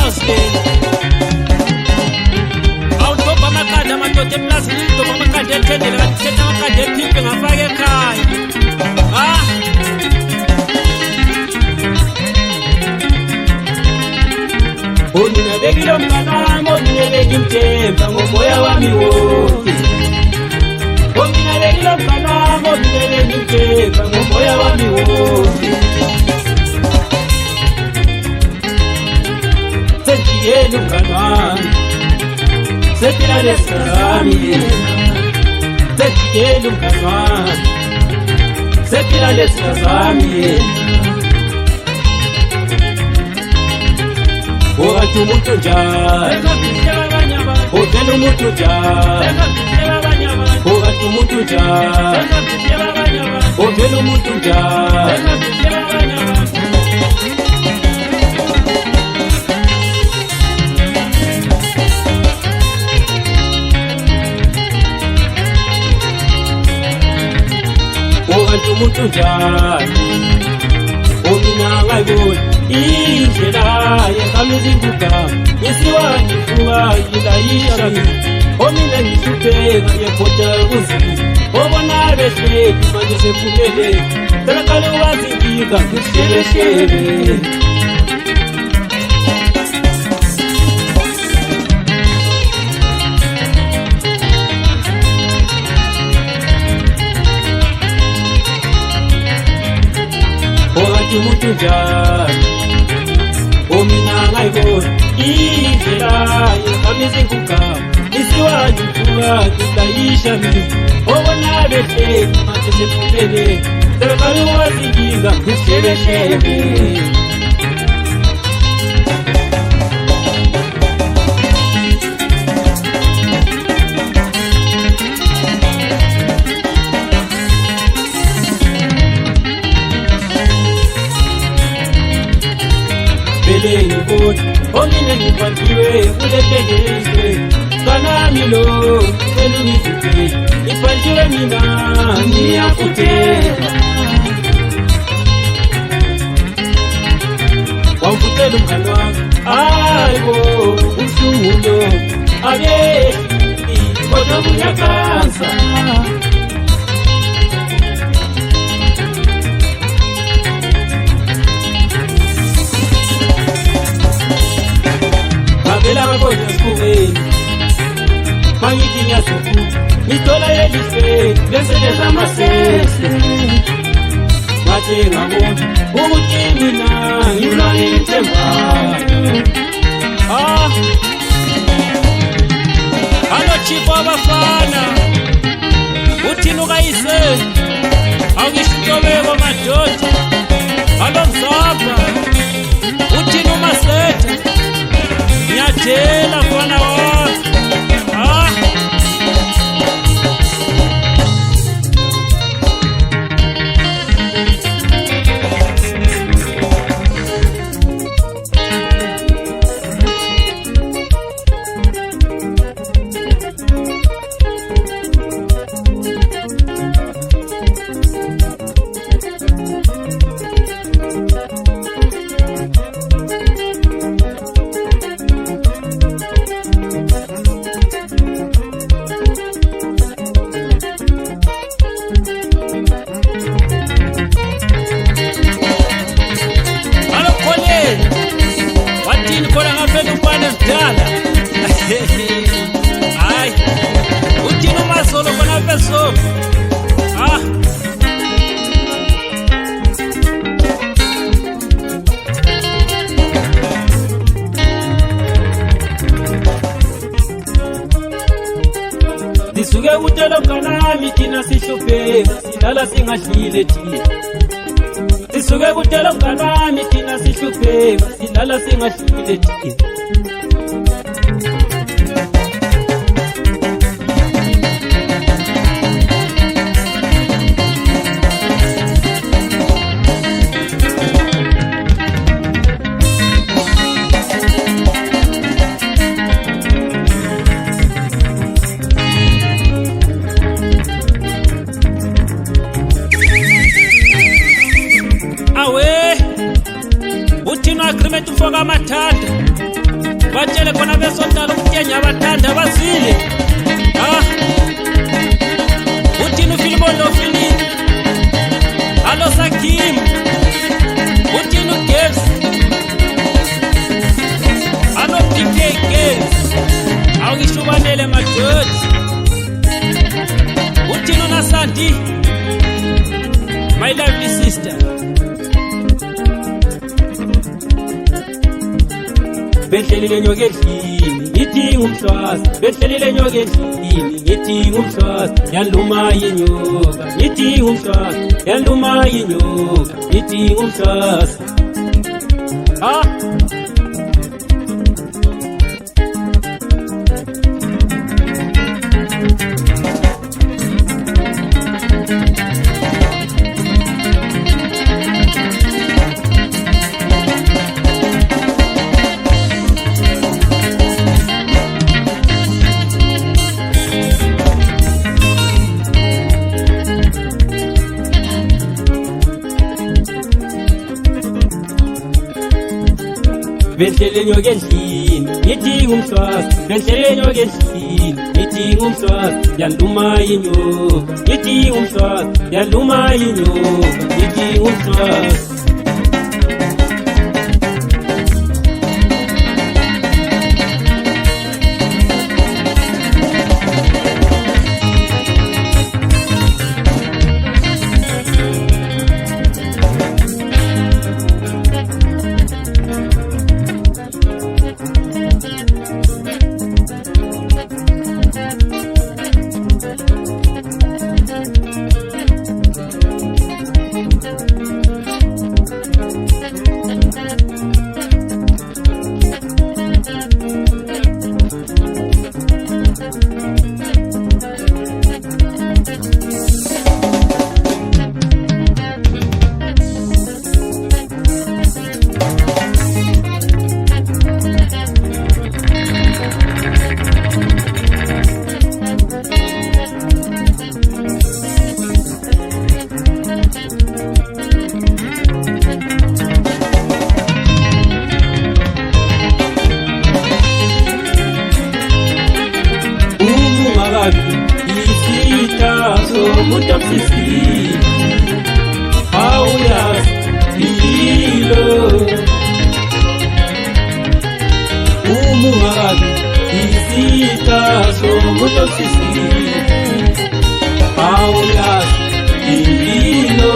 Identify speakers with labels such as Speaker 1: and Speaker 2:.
Speaker 1: house le awudoba amaqanda amadoda emplazini udoba amaqanda ethendele kanti setha amaqanda ephimpe ngafaka ekhaya Onginabekile umngani wami onginebeka imthemba ngomoya wami wonke Onginabekile umngani wami onginebeka imthemba ngomoya wami wonke Sejiyeni umngani wami Sephila lesizami Sejiyeni umngani wami Sephila lesizami Ogathi umuntu njani Othela umuntu njani Ogathi umuntu njani Othela umuntu njani Ogathi umuntu njani Omina ngayibona indlela yengamizimbuka ngisiwangifuka yilayisha omina ngihlupheka ngephota kuzini obona behleki manje sephumele selaqale wazinkinga ngisheleshele Ogathi umuntu njani Omina ngayibona indlela yengamizimbuka ngisiwangifuka ngilayisha obona behleki manje sephumele selaqale wazinkinga ngisheleshele Omina ngipanjiwe kuletekiswe kanami lo selungiziphe ngipanjiwe mina ngiyafuteka wamfutela umngani wami ayibo ubuhlungu abehli kodwa buyakansa Ngavela maboja sikuveni Mangithi ngiyazofuka Ngithola yelihle Leseleza amasese Ngathi ngabona ukuthi mina ngimlwane ngithembayo Halo chief wabafana Uthini ukayise Awungishintobeko madoda Halo mzapha Uthini umasetha Ngiyatshela mfana wami Hayi uthini umasolo khona peso Disuke utelo kanami thina sihlupheka silala singadlile thina Disuke utelo kanami thina sihlupheka silala singadlile thina agreement ufoka amathanda batshele khona besondala umtenya abathanda bazile. Uthini uFilimondo Philip? Hallo Sakim. Uthini uGaves? Hallo PK Games. Awungishubanele madoda. Uthini uNasandi? My lovely sister. Behlelile nyoka endlini ngithi ngumhlwazi, behlelile nyoka endlini ngithi ngumhlwazi, yaluma inyoka ngithi ngumhlwazi, yaluma inyoka ngithi ngumhlwazi. Behlele nyoka endlini ngithi ngumhlwazi, behlele nyoka endlini ngithi ngumhlwazi, yaluma inyoka ngithi ngumhlwazi, yaluma inyoka ngithi ngumhlwazi. Umuntu obsisiwe awuyazi impilo, umungakabi isita somuntu obsisiwe awuyazi impilo.